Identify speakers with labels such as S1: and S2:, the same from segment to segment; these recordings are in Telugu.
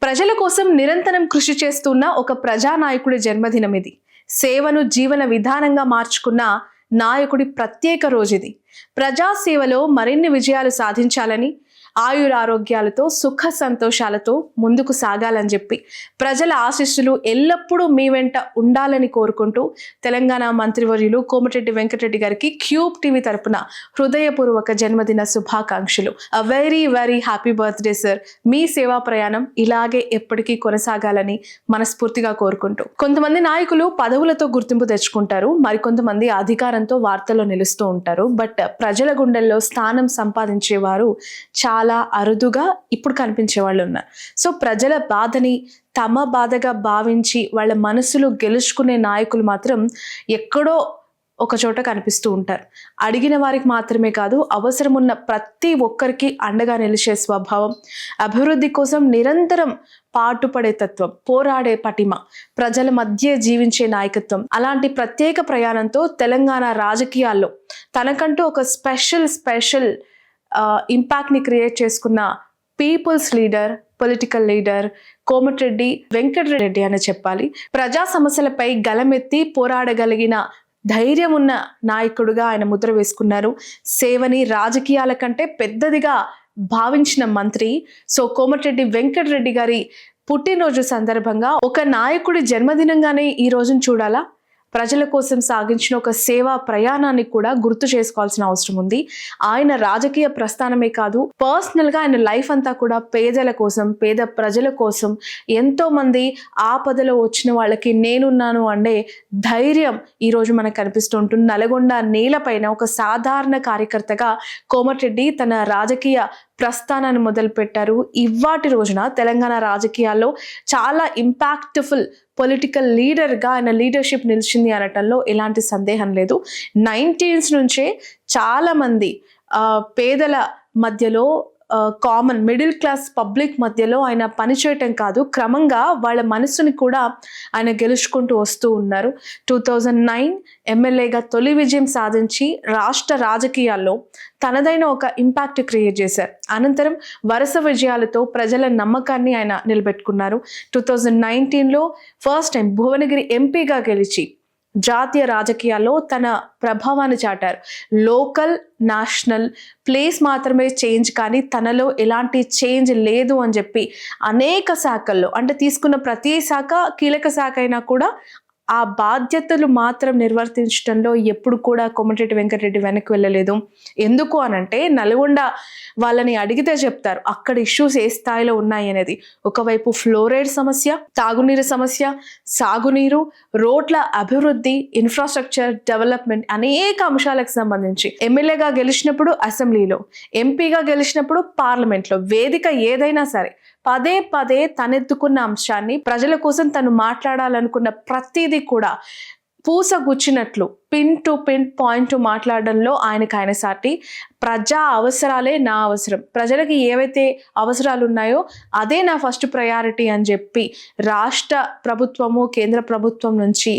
S1: ప్రజల కోసం నిరంతరం కృషి చేస్తున్న ఒక ప్రజానాయకుడి జన్మదినం ఇది. సేవను జీవన విధానంగా మార్చుకున్న నాయకుడి ప్రత్యేక రోజు ఇది. ప్రజాసేవలో మరిన్ని విజయాలు సాధించాలని, ఆయురారోగ్యాలతో సుఖ సంతోషాలతో ముందుకు సాగాలని చెప్పి ప్రజల ఆశీస్సులు ఎల్లప్పుడూ మీ వెంట ఉండాలని కోరుకుంటూ తెలంగాణ మంత్రివర్యులు కోమటిరెడ్డి వెంకటరెడ్డి గారికి క్యూబ్ టీవీ తరపున హృదయపూర్వక జన్మదిన శుభాకాంక్షలు. A very very happy birthday sir. మీ సేవా ప్రయాణం ఇలాగే ఎప్పటికీ కొనసాగాలని మనస్ఫూర్తిగా కోరుకుంటూ, కొంతమంది నాయకులు పదవులతో గుర్తింపు తెచ్చుకుంటారు, మరికొంతమంది అధికారంతో వార్తల్లో నిలుస్తూ ఉంటారు. బట్ ప్రజల గుండెల్లో స్థానం సంపాదించేవారు చాలా అరుదుగా ఇప్పుడు కనిపించే వాళ్ళు ఉన్నారు. సో ప్రజల బాధని తమ బాధగా భావించి వాళ్ళ మనసులు గెలుచుకునే నాయకులు మాత్రం ఎక్కడో ఒక చోట కనిపిస్తూ ఉంటారు. అడిగిన వారికి మాత్రమే కాదు, అవసరం ఉన్న ప్రతి ఒక్కరికి అండగా నిలిచే స్వభావం, అభివృద్ధి కోసం నిరంతరం పాటుపడే తత్వం, పోరాడే పటిమ, ప్రజల మధ్య జీవించే నాయకత్వం, అలాంటి ప్రత్యేక ప్రయాణంతో తెలంగాణ రాజకీయాల్లో తనకంటూ ఒక స్పెషల్ ఇంపాక్ట్ని క్రియేట్ చేసుకున్న people's leader, political leader Komatireddy Venkatreddy అని చెప్పాలి. ప్రజా సమస్యలపై గలమెత్తి పోరాడగలిగిన ధైర్యం ఉన్న నాయకుడుగా ఆయన ముద్ర వేసుకున్నారు. సేవని రాజకీయాల కంటే పెద్దదిగా భావించిన మంత్రి. సో కోమటిరెడ్డి వెంకటరెడ్డి గారి పుట్టినరోజు సందర్భంగా ఒక నాయకుడి జన్మదినంగానే ఈ రోజును చూడాలా? ప్రజల కోసం సాగించిన ఒక సేవా ప్రయాణాన్ని కూడా గుర్తు చేసుకోవాల్సిన అవసరం ఉంది. ఆయన రాజకీయ ప్రస్థానమే కాదు, పర్సనల్ గా ఆయన లైఫ్ అంతా కూడా పేదల కోసం, పేద ప్రజల కోసం, ఎంతో మంది ఆపదలో వచ్చిన వాళ్ళకి నేనున్నాను అనే ధైర్యం ఈ రోజు మనకు కనిపిస్తూ ఉంటుంది. నల్గొండ నేలపైన ఒక సాధారణ కార్యకర్తగా కోమటిరెడ్డి తన రాజకీయ ప్రస్థానాన్ని మొదలుపెట్టారు. ఇవాటి రోజున తెలంగాణ రాజకీయాల్లో చాలా ఇంపాక్ట్ఫుల్ పొలిటికల్ లీడర్గా ఆయన లీడర్షిప్ నిలిచింది అనటంలో ఎలాంటి సందేహం లేదు. 90s నుంచే చాలా మంది పేదల మధ్యలో, కామన్ మిడిల్ క్లాస్ పబ్లిక్ మధ్యలో ఆయన పనిచేయటం కాదు, క్రమంగా వాళ్ళ మనసుని కూడా ఆయన గెలుచుకుంటూ వస్తూ ఉన్నారు. 2009 ఎమ్మెల్యేగా తొలి విజయం సాధించి రాష్ట్ర రాజకీయాల్లో తనదైన ఒక ఇంపాక్ట్ క్రియేట్ చేశారు. అనంతరం వరుస విజయాలతో ప్రజల నమ్మకాన్ని ఆయన నిలబెట్టుకున్నారు. 2019లో ఫస్ట్ టైం భువనగిరి ఎంపీగా గెలిచి జాతీయ రాజకీయాల్లో తన ప్రభావాన్ని చాటారు. లోకల్, నేషనల్ ప్లేస్ మాత్రమే చేంజ్, కానీ తనలో ఎలాంటి చేంజ్ లేదు అని చెప్పి అనేక శాఖల్లో, అంటే తీసుకున్న ప్రతి శాఖ కీలక శాఖ అయినా కూడా ఆ బాధ్యతలు మాత్రం నిర్వర్తించడంలో ఎప్పుడు కూడా కోమటిరెడ్డి వెంకటరెడ్డి వెనక్కి వెళ్ళలేదు. ఎందుకు అనంటే నల్గొండ వాళ్ళని అడిగితే చెప్తారు అక్కడ ఇష్యూస్ ఏ స్థాయిలో ఉన్నాయి అనేది. ఒకవైపు ఫ్లోరైడ్ సమస్య, తాగునీరు సమస్య, సాగునీరు, రోడ్ల అభివృద్ధి, ఇన్ఫ్రాస్ట్రక్చర్ డెవలప్మెంట్, అనేక అంశాలకు సంబంధించి ఎమ్మెల్యేగా గెలిచినప్పుడు అసెంబ్లీలో, ఎంపీగా గెలిచినప్పుడు పార్లమెంట్లో, వేదిక ఏదైనా సరే పదే పదే తనెత్తుకున్న అంశాన్ని, ప్రజల కోసం తను మాట్లాడాలనుకున్న ప్రతిదీ కూడా పూసగుచ్చినట్లు పిన్ టు పిన్ పాయింట్ మాట్లాడడంలో ఆయన సాటి. ప్రజా అవసరాలే నా అవసరం, ప్రజలకి ఏవైతే అవసరాలు ఉన్నాయో అదే నా ఫస్ట్ ప్రయారిటీ అని చెప్పి రాష్ట్ర ప్రభుత్వము, కేంద్ర ప్రభుత్వం నుంచి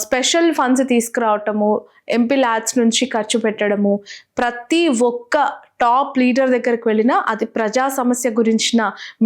S1: స్పెషల్ ఫండ్స్ తీసుకురావటము, ఎంపీ ల్యాడ్స్ నుంచి ఖర్చు పెట్టడము, ప్రతి ఒక్క టాప్ లీడర్ దగ్గరికి వెళ్ళినా అది ప్రజా సమస్య గురించిన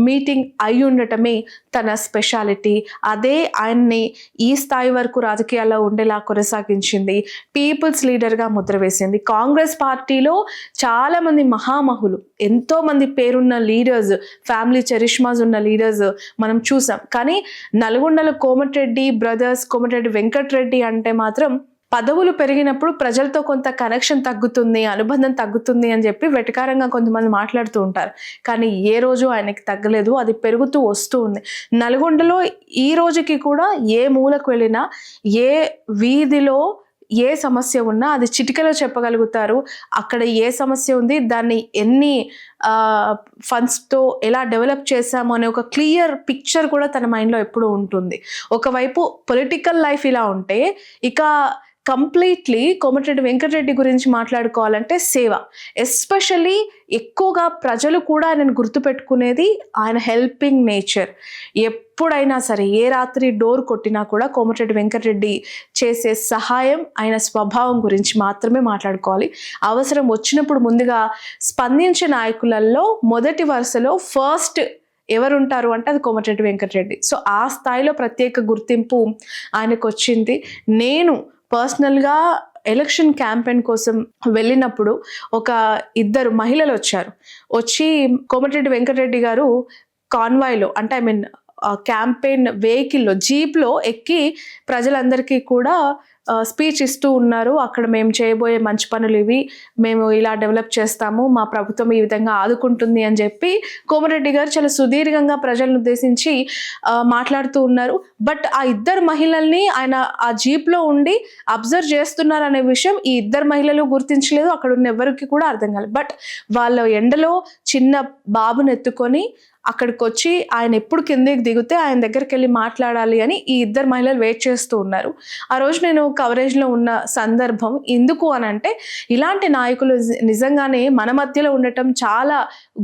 S1: మీటింగ్ అయి ఉండటమే తన స్పెషాలిటీ. అదే ఆయన్ని ఈ స్థాయి వరకు రాజకీయాల్లో ఉండేలా కొనసాగించింది, పీపుల్స్ లీడర్గా ముద్ర వేసింది. కాంగ్రెస్ పార్టీలో చాలా మంది మహామహులు, ఎంతో మంది పేరున్న లీడర్స్, ఫ్యామిలీ చరిష్మాస్ ఉన్న లీడర్స్ మనం చూసాం. కానీ నల్గొండలో కోమటిరెడ్డి బ్రదర్స్, కోమటిరెడ్డి వెంకటరెడ్డి అంటే మాత్రం పదవులు పెరిగినప్పుడు ప్రజలతో కొంత కనెక్షన్ తగ్గుతుంది, అనుబంధం తగ్గుతుంది అని చెప్పి వెటకారంగా కొంతమంది మాట్లాడుతూ ఉంటారు. కానీ ఏ రోజు ఆయనకి తగ్గలేదు, అది పెరుగుతూ వస్తూ ఉంది. నల్గొండలో ఈ రోజుకి కూడా ఏ మూలకు వెళ్ళినా, ఏ వీధిలో ఏ సమస్య ఉన్నా అది చిటికలో చెప్పగలుగుతారు. అక్కడ ఏ సమస్య ఉంది, దాన్ని ఎన్ని ఫండ్స్తో ఎలా డెవలప్ చేశాము అనే ఒక క్లియర్ పిక్చర్ కూడా తన మైండ్లో ఎప్పుడూ ఉంటుంది. ఒకవైపు పొలిటికల్ లైఫ్ ఇలా ఉంటే, ఇక కంప్లీట్లీ కోమటిరెడ్డి వెంకటరెడ్డి గురించి మాట్లాడుకోవాలంటే సేవ, ఎస్పెషల్లీ ఎక్కువగా ప్రజలు కూడా ఆయనను గుర్తుపెట్టుకునేది ఆయన హెల్పింగ్ నేచర్. ఎప్పుడైనా సరే ఏ రాత్రి డోర్ కొట్టినా కూడా కోమటిరెడ్డి వెంకటరెడ్డి చేసే సహాయం, ఆయన స్వభావం గురించి మాత్రమే మాట్లాడుకోవాలి. అవసరం వచ్చినప్పుడు ముందుగా స్పందించే నాయకులలో మొదటి వరుసలో ఫస్ట్ ఎవరుంటారు అంటే అది కోమటిరెడ్డి వెంకటరెడ్డి. సో ఆ స్థాయిలో ప్రత్యేక గుర్తింపు ఆయనకు వచ్చింది. నేను పర్సనల్గా ఎలక్షన్ క్యాంపెయిన్ కోసం వెళ్ళినప్పుడు ఒక ఇద్దరు మహిళలు వచ్చి కోమటిరెడ్డి వెంకటరెడ్డి గారు కాన్వాయ్లో అంటే క్యాంపెయిన్ వెహికల్లో జీప్లో ఎక్కి ప్రజలందరికీ కూడా స్పీచ్ ఇస్తూ ఉన్నారు. అక్కడ మేము చేయబోయే మంచి పనులు ఇవి, మేము ఇలా డెవలప్ చేస్తాము, మా ప్రభుత్వం ఈ విధంగా ఆదుకుంటుంది అని చెప్పి కోమటిరెడ్డి గారు చాలా సుదీర్ఘంగా ప్రజలను ఉద్దేశించి మాట్లాడుతూ ఉన్నారు. బట్ ఆ ఇద్దరు మహిళల్ని ఆయన ఆ జీప్లో ఉండి అబ్జర్వ్ చేస్తున్నారు అనే విషయం ఈ ఇద్దరు మహిళలు గుర్తించలేదు, అక్కడ ఉన్న ఎవరికి కూడా అర్థం కాలేదు. బట్ వాళ్ళ ఎండలో చిన్న బాబుని ఎత్తుకొని అక్కడికి వచ్చి ఆయన ఎప్పుడు కిందికి దిగితే ఆయన దగ్గరికి వెళ్ళి మాట్లాడాలి అని ఈ ఇద్దరు మహిళలు వెయిట్ చేస్తూ ఉన్నారు. ఆ రోజు నేను కవరేజ్లో ఉన్న సందర్భం ఎందుకు అని అంటే, ఇలాంటి నాయకులు నిజంగానే మన మధ్యలో ఉండటం చాలా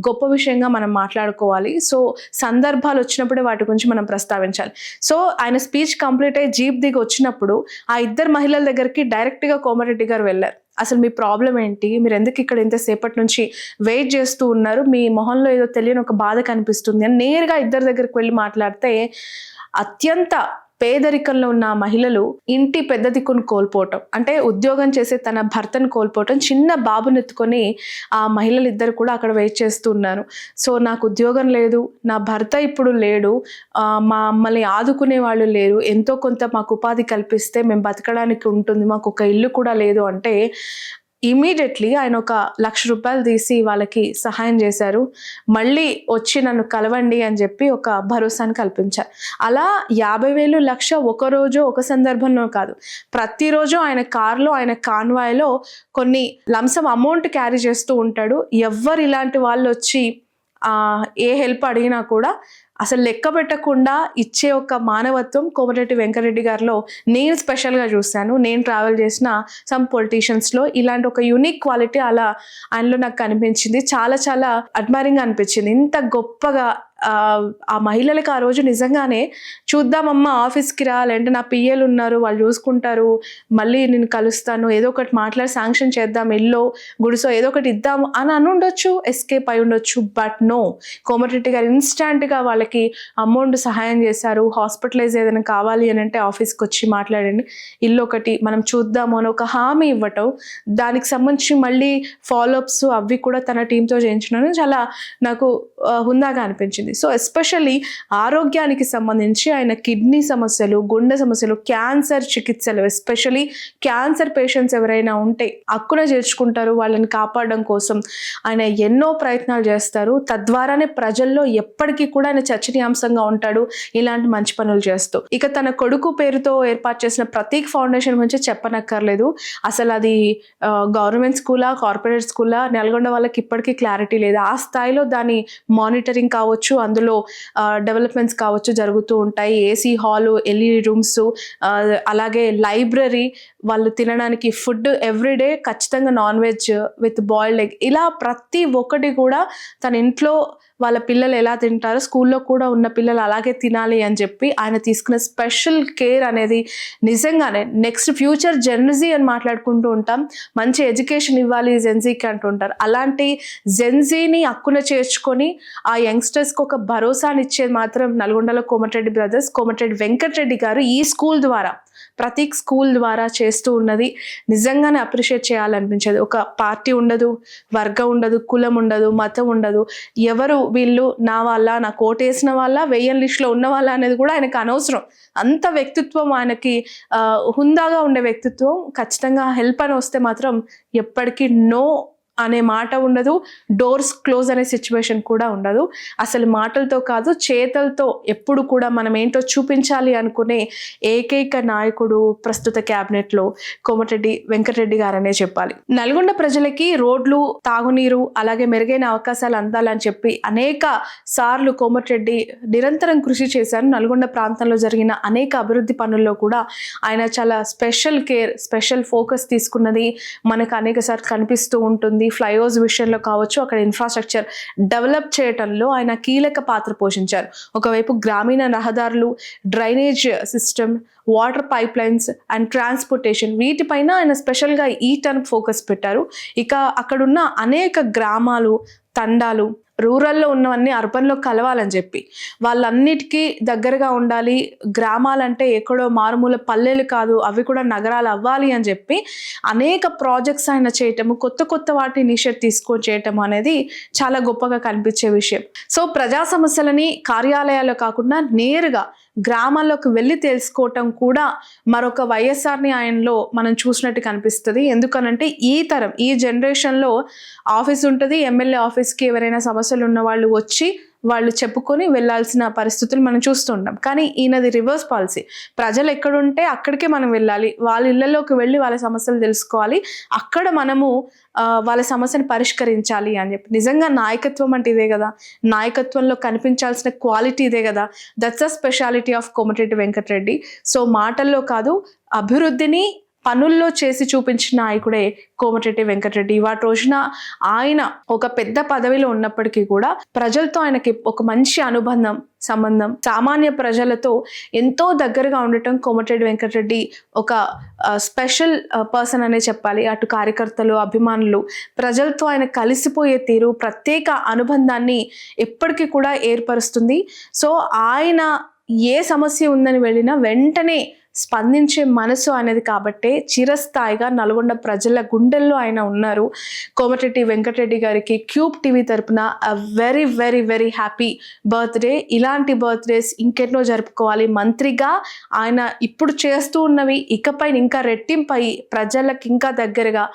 S1: గొప్ప విషయంగా మనం మాట్లాడుకోవాలి. సో సందర్భాలు వచ్చినప్పుడే వాటి గురించి మనం ప్రస్తావించాలి. సో ఆయన స్పీచ్ కంప్లీట్ అయ్యి జీప్ దిగి వచ్చినప్పుడు ఆ ఇద్దరు మహిళల దగ్గరికి డైరెక్ట్గా కోమటిరెడ్డి గారు వెళ్ళారు. అసలు మీ ప్రాబ్లం ఏంటి, మీరు ఎందుకు ఇక్కడ ఇంతసేపటి నుంచి వెయిట్ చేస్తూ ఉన్నారు, మీ మొహంలో ఏదో తెలియని ఒక బాధ కనిపిస్తుంది అని నేరుగా ఇద్దరి దగ్గరికి వెళ్ళి మాట్లాడితే, అత్యంత పేదరికంలో ఉన్న మహిళలు ఇంటి పెద్ద దిక్కును కోల్పోవటం, అంటే ఉద్యోగం చేసే తన భర్తను కోల్పోవటం, చిన్న బాబుని ఎత్తుకొని ఆ మహిళలు ఇద్దరు కూడా అక్కడ వెయిట్ చేస్తూ ఉన్నారు. సో నాకు ఉద్యోగం లేదు, నా భర్త ఇప్పుడు లేడు, మమ్మల్ని ఆదుకునే వాళ్ళు లేరు, ఎంతో కొంత మాకు ఉపాధి కల్పిస్తే మేము బతకడానికి ఉంటుంది, మాకు ఒక ఇల్లు కూడా లేదు అంటే ఇమీడియట్లీ ఆయన ఒక ₹1,00,000 తీసి వాళ్ళకి సహాయం చేశారు. మళ్ళీ వచ్చి నన్ను కలవండి అని చెప్పి ఒక భరోసాను కల్పించారు. అలా 50,000 1,00,000 ఒక రోజు ఒక సందర్భంలో కాదు, ప్రతిరోజు ఆయన కార్లో ఆయన కాన్వాయ్లో కొన్ని లంసమ్ అమౌంట్ క్యారీ చేస్తూ ఉంటాడు. ఎవ్వరు ఇలాంటి వాళ్ళు వచ్చి ఏ హెల్ప్ అడిగినా కూడా అసలు లెక్క పెట్టకుండా ఇచ్చే ఒక మానవత్వం కోమటిరెడ్డి వెంకటరెడ్డి గారిలో నేను స్పెషల్గా చూశాను. నేను ట్రావెల్ చేసిన సమ్ పొలిటీషియన్స్లో ఇలాంటి ఒక యూనిక్ క్వాలిటీ అలా ఆయనలో నాకు కనిపించింది. చాలా చాలా అడ్మైరింగ్ అనిపించింది. ఇంత గొప్పగా ఆ మహిళలకు ఆ రోజు నిజంగానే చూద్దామమ్మా ఆఫీస్కి రా, లేదంటే నా పిఏలు ఉన్నారు వాళ్ళు చూసుకుంటారు, మళ్ళీ నేను కలుస్తాను, ఏదో ఒకటి మాట్లాడి శాంక్షన్ చేద్దాం, ఇల్లో గుడిసో ఏదో ఒకటి ఇద్దాము అని ఉండొచ్చు, ఎస్కేప్ అయి ఉండొచ్చు. బట్ నో, కోమటిరెడ్డి గారు ఇన్స్టాంట్గా వాళ్ళకి అమౌంట్ సహాయం చేశారు. హాస్పిటలైజ్ ఏదైనా కావాలి అని అంటే ఆఫీస్కి వచ్చి మాట్లాడండి, ఇల్లు ఒకటి మనం చూద్దాము అని ఒక హామీ ఇవ్వటం, దానికి సంబంధించి మళ్ళీ ఫాలోఅప్స్ అవి కూడా తన టీంతో చేయించడం చాలా నాకు హుందాగా అనిపించింది. సో ఎస్పెషల్లీ ఆరోగ్యానికి సంబంధించి ఆయన కిడ్నీ సమస్యలు, గుండె సమస్యలు, క్యాన్సర్ చికిత్సలు, ఎస్పెషల్లీ క్యాన్సర్ పేషెంట్స్ ఎవరైనా ఉంటే అక్కున చేర్చుకుంటారు, వాళ్ళని కాపాడడం కోసం ఆయన ఎన్నో ప్రయత్నాలు చేస్తారు. తద్వారానే ప్రజల్లో ఎప్పటికీ కూడా ఆయన చర్చనీయాంశంగా ఉంటాడు ఇలాంటి మంచి పనులు చేస్తూ. ఇక తన కొడుకు పేరుతో ఏర్పాటు చేసిన ప్రతీక్ ఫౌండేషన్ గురించి చెప్పనక్కర్లేదు. అసలు అది గవర్నమెంట్ స్కూలా, కార్పొరేట్ స్కూలా, నల్గొండ వాళ్ళకి ఇప్పటికీ క్లారిటీ లేదు. ఆ స్థాయిలో దాని మానిటరింగ్ కావచ్చు, అందులో డెవలప్మెంట్స్ కావచ్చు జరుగుతూ ఉంటాయి. ఏసీ హాలు, ఎల్ఈడి రూమ్స్, అలాగే లైబ్రరీ, వాళ్ళు తినడానికి ఫుడ్ ఎవ్రీడే ఖచ్చితంగా non veg with boiled egg, ఇలా ప్రతి ఒక్కటి కూడా తన ఇంట్లో వాళ్ళ పిల్లలు ఎలా తింటారో స్కూల్లో కూడా ఉన్న పిల్లలు అలాగే తినాలి అని చెప్పి ఆయన తీసుకున్న స్పెషల్ కేర్ అనేది నిజంగానే నెక్స్ట్ ఫ్యూచర్ జెన్జీ అని మాట్లాడుకుంటూ ఉంటాం, మంచి ఎడ్యుకేషన్ ఇవ్వాలి జెన్జీకి అంటుంటారు. అలాంటి జెన్జీని అక్కున చేర్చుకొని ఆ యంగ్స్టర్స్కి ఒక భరోసాని ఇచ్చేది మాత్రం నల్గొండలో కోమటిరెడ్డి బ్రదర్స్, కోమటిరెడ్డి వెంకటరెడ్డి గారు ఈ స్కూల్ ద్వారా, ప్రతీక్ స్కూల్ ద్వారా చేస్తూ ఉన్నది నిజంగానే అప్రిషియేట్ చేయాలనిపించేది. ఒక పార్టీ ఉండదు, వర్గం ఉండదు, కులం ఉండదు, మతం ఉండదు, ఎవరు వీళ్ళు నా వాళ్ళ, నా కోటేసిన వాళ్ళ, వెయ్యన్ లిస్టులో ఉన్న వాళ్ళ అనేది కూడా ఆయనకు అనవసరం. అంత వ్యక్తిత్వం ఆయనకి, హుందాగా ఉండే వ్యక్తిత్వం. ఖచ్చితంగా హెల్ప్ అని వస్తే మాత్రం ఎప్పటికీ నో అనే మాట ఉండదు, డోర్స్ క్లోజ్ అనే సిచ్యువేషన్ కూడా ఉండదు. అసలు మాటలతో కాదు చేతలతో ఎప్పుడు కూడా మనం ఏంటో చూపించాలి అనుకునే ఏకైక నాయకుడు ప్రస్తుత క్యాబినెట్లో కోమటిరెడ్డి వెంకటరెడ్డి గారనే చెప్పాలి. నల్గొండ ప్రజలకి రోడ్లు, తాగునీరు, అలాగే మెరుగైన అవకాశాలు అందాలని చెప్పి అనేక సార్లు కోమటిరెడ్డి నిరంతరం కృషి చేశారు. నల్గొండ ప్రాంతంలో జరిగిన అనేక అభివృద్ధి పనుల్లో కూడా ఆయన చాలా స్పెషల్ కేర్, స్పెషల్ ఫోకస్ తీసుకున్నది మనకు అనేక సార్లు కనిపిస్తూ ఉంటుంది. ఫ్లైఓవర్స్ విషయంలో కావచ్చు, అక్కడ ఇన్ఫ్రాస్ట్రక్చర్ డెవలప్ చేయటంలో ఆయన కీలక పాత్ర పోషించారు. ఒకవైపు గ్రామీణ రహదారులు, drainage system, water pipe lines and transportation, వీటిపైన ఆయన స్పెషల్గా ఈ టర్మ్ ఫోకస్ పెట్టారు. ఇక అక్కడున్న అనేక గ్రామాలు, తండాలు, రూరల్లో ఉన్నవన్నీ అర్బన్లో కలవాలని చెప్పి, వాళ్ళన్నిటికీ దగ్గరగా ఉండాలి, గ్రామాలంటే ఎక్కడో మారుమూల పల్లెలు కాదు, అవి కూడా నగరాలు అవ్వాలి అని చెప్పి అనేక ప్రాజెక్ట్స్ ఆయన చేయటము, కొత్త కొత్త వాటి ఇనిషియేట్ తీసుకొని చేయటము అనేది చాలా గొప్పగా కనిపించే విషయం. సో ప్రజా సమస్యలని కార్యాలయాల్లో కాకుండా నేరుగా గ్రామాల్లోకి వెళ్ళి తెలుసుకోవటం కూడా మరొక వైఎస్ఆర్ని ఆయనలో మనం చూసినట్టు కనిపిస్తుంది. ఎందుకనంటే ఈ తరం, ఈ జనరేషన్లో ఆఫీస్ ఉంటుంది, ఎమ్మెల్యే ఆఫీస్కి ఎవరైనా సమస్యలు ఉన్న వాళ్ళు వచ్చి వాళ్ళు చెప్పుకొని వెళ్ళాల్సిన పరిస్థితులు మనం చూస్తుంటాం. కానీ ఈయనది రివర్స్ పాలసీ. ప్రజలు ఎక్కడుంటే అక్కడికే మనం వెళ్ళాలి, వాళ్ళ ఇళ్లలోకి వెళ్ళి వాళ్ళ సమస్యలు తెలుసుకోవాలి, అక్కడ మనము వాళ్ళ సమస్యను పరిష్కరించాలి అని చెప్పి. నిజంగా నాయకత్వం అంటే ఇదే కదా, నాయకత్వంలో కనిపించాల్సిన క్వాలిటీ ఇదే కదా. That's a speciality of Komatireddy Venkatreddy. So మాటల్లో కాదు, అభివృద్ధిని పనుల్లో చేసి చూపించిన నాయకుడే కోమటిరెడ్డి వెంకటరెడ్డి. వాటి రోజున ఆయన ఒక పెద్ద పదవిలో ఉన్నప్పటికీ కూడా ప్రజలతో ఆయనకి ఒక మంచి సంబంధం, సామాన్య ప్రజలతో ఎంతో దగ్గరగా ఉండటం కోమటిరెడ్డి వెంకటరెడ్డి ఒక స్పెషల్ పర్సన్ అనే చెప్పాలి. అటు కార్యకర్తలు, అభిమానులు, ప్రజలతో ఆయన కలిసిపోయే తీరు ప్రత్యేక అనుబంధాన్ని ఎప్పటికీ కూడా ఏర్పరుస్తుంది. సో ఆయన ఏ సమస్య ఉందని వెళ్ళినా వెంటనే స్పందించే మనసు అనేది కాబట్టే చిరస్థాయిగా నల్గొండ ప్రజల గుండెల్లో ఆయన ఉన్నారు. కోమటిరెడ్డి వెంకటరెడ్డి గారికి క్యూబ్ టీవీ తరపున very very very happy birthday. ఇలాంటి బర్త్డేస్ ఇంకెన్నో జరుపుకోవాలి. మంత్రిగా ఆయన ఇప్పుడు చేస్తూ ఉన్నవి ఇకపై ఇంకా రెట్టింపై ప్రజలకు ఇంకా దగ్గరగా,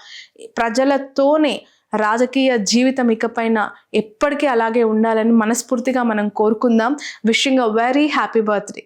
S1: ప్రజలతోనే రాజకీయ జీవితం ఇకపైన ఎప్పటికీ అలాగే ఉండాలని మనస్ఫూర్తిగా మనం కోరుకుందాం. Wishing a very happy birthday.